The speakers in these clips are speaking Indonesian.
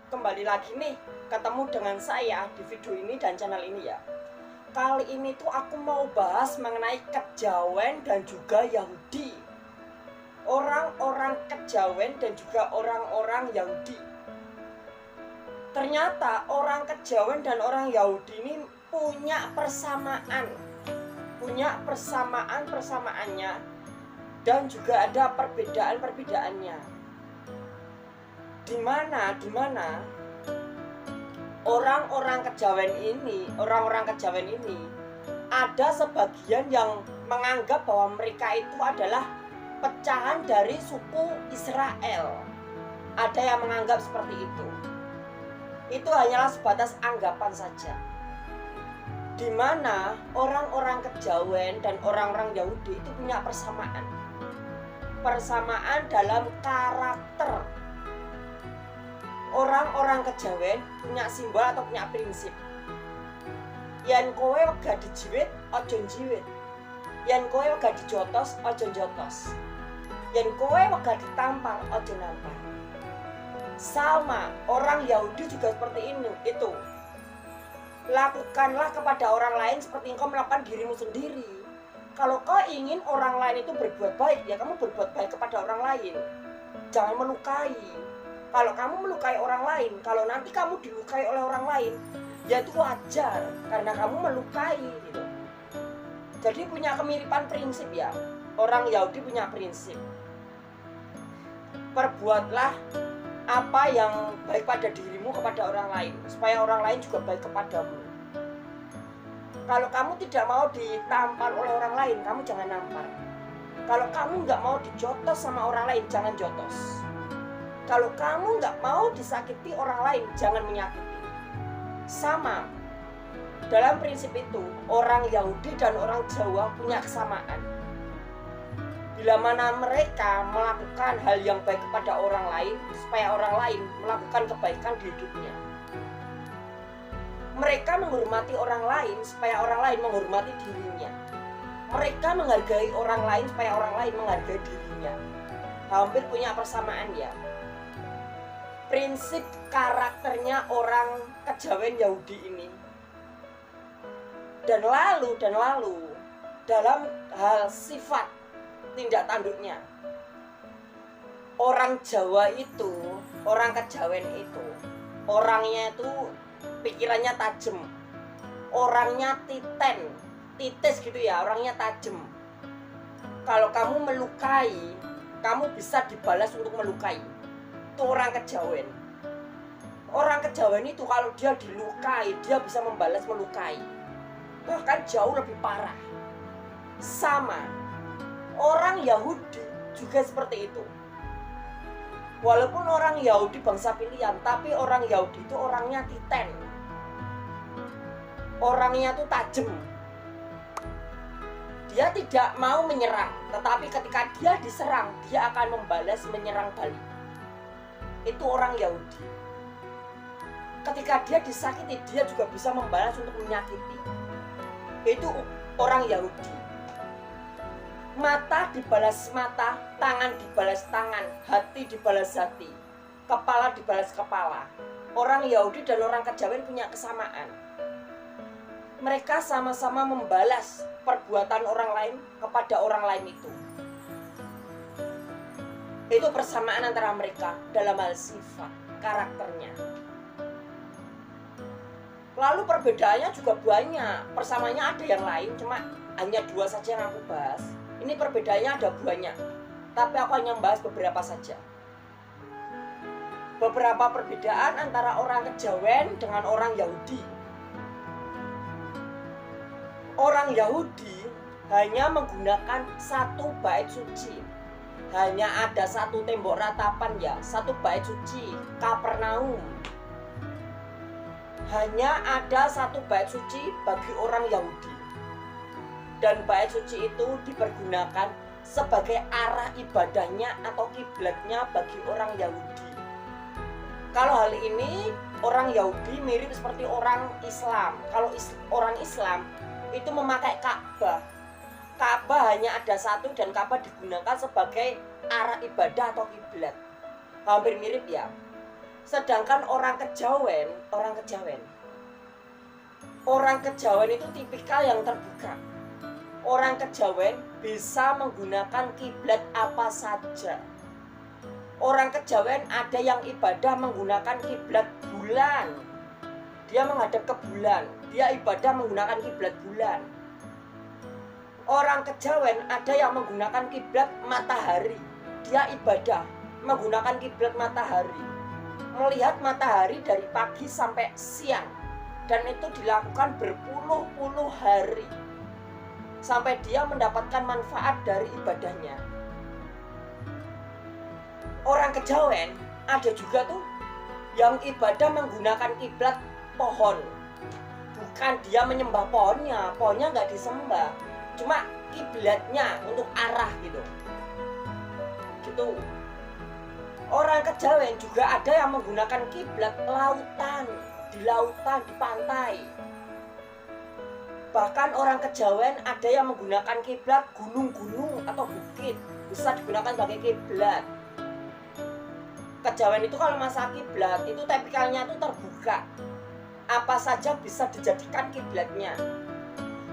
kembali lagi nih ketemu dengan saya di video ini dan channel ini ya. Kali ini tuh aku mau bahas mengenai kejawen dan juga Yahudi. Orang-orang kejawen dan juga orang-orang Yahudi. Ternyata orang kejawen dan orang Yahudi ini punya persamaan. Punya persamaannya dan juga ada perbedaan-perbedaannya. Di mana orang-orang kejawen ini ada sebagian yang menganggap bahwa mereka itu adalah pecahan dari suku Israel. Ada yang menganggap seperti itu. Itu hanyalah sebatas anggapan saja. Di mana orang-orang kejawen dan orang-orang Yahudi itu punya persamaan dalam karakter. Orang-orang kejawen punya simbol atau punya prinsip. Yen kowe wegah dijiwit, ojo njiwit. Yen kowe wegah dijotos, ojo njotos. Yen kowe wegah ditampar, ojo nampar. Sama, orang Yahudi juga seperti itu. Lakukanlah kepada orang lain seperti engkau melakukan dirimu sendiri. Kalau kau ingin orang lain itu berbuat baik, ya kamu berbuat baik kepada orang lain. Jangan melukai. Kalau kamu melukai orang lain, kalau nanti kamu dilukai oleh orang lain, ya itu wajar karena kamu melukai gitu. Jadi punya kemiripan prinsip ya. Orang Yahudi punya prinsip. Perbuatlah apa yang baik pada dirimu kepada orang lain, supaya orang lain juga baik kepadamu. Kalau kamu tidak mau ditampar oleh orang lain, kamu jangan nampar. Kalau kamu nggak mau dijotos sama orang lain, jangan jotos. Kalau kamu nggak mau disakiti orang lain, jangan menyakiti. Sama, dalam prinsip itu, orang Yahudi dan orang Jawa punya kesamaan. Bila mana mereka melakukan hal yang baik kepada orang lain, supaya orang lain melakukan kebaikan di hidupnya. Mereka menghormati orang lain, supaya orang lain menghormati dirinya. Mereka menghargai orang lain, supaya orang lain menghargai dirinya. Hampir punya persamaan ya. Prinsip karakternya orang kejawen Yahudi ini. Dan lalu dalam hal sifat tindak tanduknya, orang Jawa itu, orang kejawen itu, orangnya itu pikirannya tajam, orangnya titis gitu ya, orangnya tajam. Kalau kamu melukai, kamu bisa dibalas untuk melukai. Itu orang kejawen. Orang kejawen itu kalau dia dilukai, dia bisa membalas melukai, bahkan jauh lebih parah. Sama, orang Yahudi juga seperti itu. Walaupun orang Yahudi bangsa pilihan, tapi orang Yahudi itu orangnya titen. Orangnya tuh tajam. Dia tidak mau menyerang, tetapi ketika dia diserang, dia akan membalas menyerang balik. Itu orang Yahudi. Ketika dia disakiti, dia juga bisa membalas untuk menyakiti. Itu orang Yahudi. Mata dibalas mata, tangan dibalas tangan, hati dibalas hati, kepala dibalas kepala. Orang Yahudi dan orang kejawen punya kesamaan. Mereka sama-sama membalas perbuatan orang lain kepada orang lain itu. Itu persamaan antara mereka dalam hal sifat, karakternya. Lalu perbedaannya juga banyak. Persamaannya ada yang lain, cuma hanya 2 saja yang aku bahas. Ini perbedaannya ada banyak, tapi aku hanya membahas beberapa saja. Beberapa perbedaan antara orang kejawen dengan orang Yahudi. Orang Yahudi hanya menggunakan 1 bait suci. Hanya ada 1 tembok ratapan ya, 1 bait suci, Kapernaum. Hanya ada 1 bait suci bagi orang Yahudi. Dan bait suci itu dipergunakan sebagai arah ibadahnya atau kiblatnya bagi orang Yahudi. Kalau hal ini orang Yahudi mirip seperti orang Islam. Kalau orang Islam itu memakai Ka'bah. Ka'bah hanya ada 1 dan Ka'bah digunakan sebagai arah ibadah atau kiblat. Hampir mirip ya. Sedangkan orang kejawen itu tipikal yang terbuka. Orang kejawen bisa menggunakan kiblat apa saja. Orang kejawen ada yang ibadah menggunakan kiblat bulan. Dia menghadap ke bulan, dia ibadah menggunakan kiblat bulan. Orang kejawen ada yang menggunakan kiblat matahari. Dia ibadah menggunakan kiblat matahari. Melihat matahari dari pagi sampai siang. Dan itu dilakukan berpuluh-puluh hari. Sampai dia mendapatkan manfaat dari ibadahnya. Orang kejawen ada juga tuh yang ibadah menggunakan kiblat pohon. Bukan dia menyembah pohonnya nggak disembah. Cuma kiblatnya untuk arah gitu. Orang kejawen juga ada yang menggunakan kiblat lautan, di lautan, di pantai. Bahkan orang kejawen ada yang menggunakan kiblat gunung-gunung atau bukit, bisa digunakan sebagai kiblat. Kejawen itu kalau masalah kiblat itu tipikalnya itu terbuka. Apa saja bisa dijadikan kiblatnya.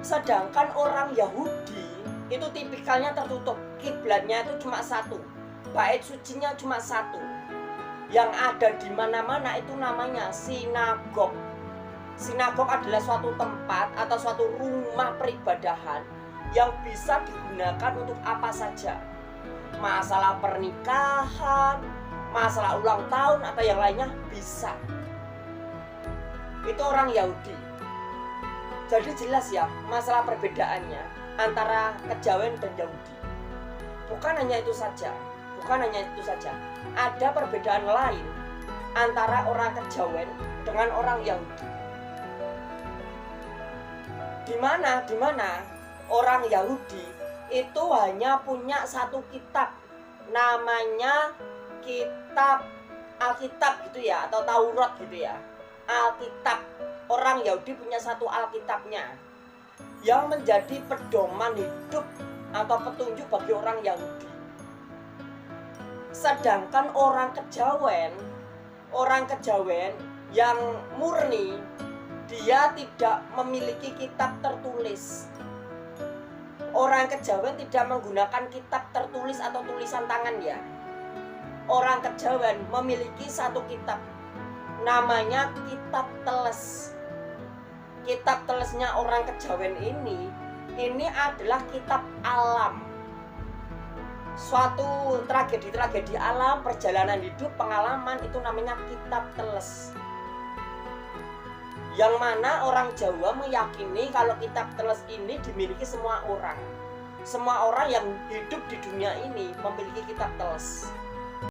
Sedangkan orang Yahudi itu tipikalnya tertutup. Kiblatnya itu cuma satu. Bait sucinya cuma satu. Yang ada di mana-mana itu namanya sinagog. Sinagog adalah suatu tempat atau suatu rumah peribadahan yang bisa digunakan untuk apa saja. Masalah pernikahan, masalah ulang tahun atau yang lainnya bisa. Itu orang Yahudi. Jadi jelas ya masalah perbedaannya antara kejawen dan Yahudi. Bukan hanya itu saja. Ada perbedaan lain antara orang kejawen dengan orang Yahudi. Di mana orang Yahudi itu hanya punya satu kitab, namanya kitab Alkitab gitu ya, atau Taurat gitu ya. Alkitab. Orang Yahudi punya satu Alkitabnya yang menjadi pedoman hidup atau petunjuk bagi orang Yahudi. Sedangkan orang kejawen yang murni, dia tidak memiliki kitab tertulis. Orang kejawen tidak menggunakan kitab tertulis atau tulisan tangan ya. Orang kejawen memiliki satu kitab, namanya kitab teles. Kitab telesnya orang kejawen ini adalah kitab alam. Suatu tragedi alam, perjalanan hidup, pengalaman, itu namanya kitab teles. Yang mana orang Jawa meyakini kalau kitab teles ini dimiliki semua orang. Semua orang yang hidup di dunia ini memiliki kitab teles.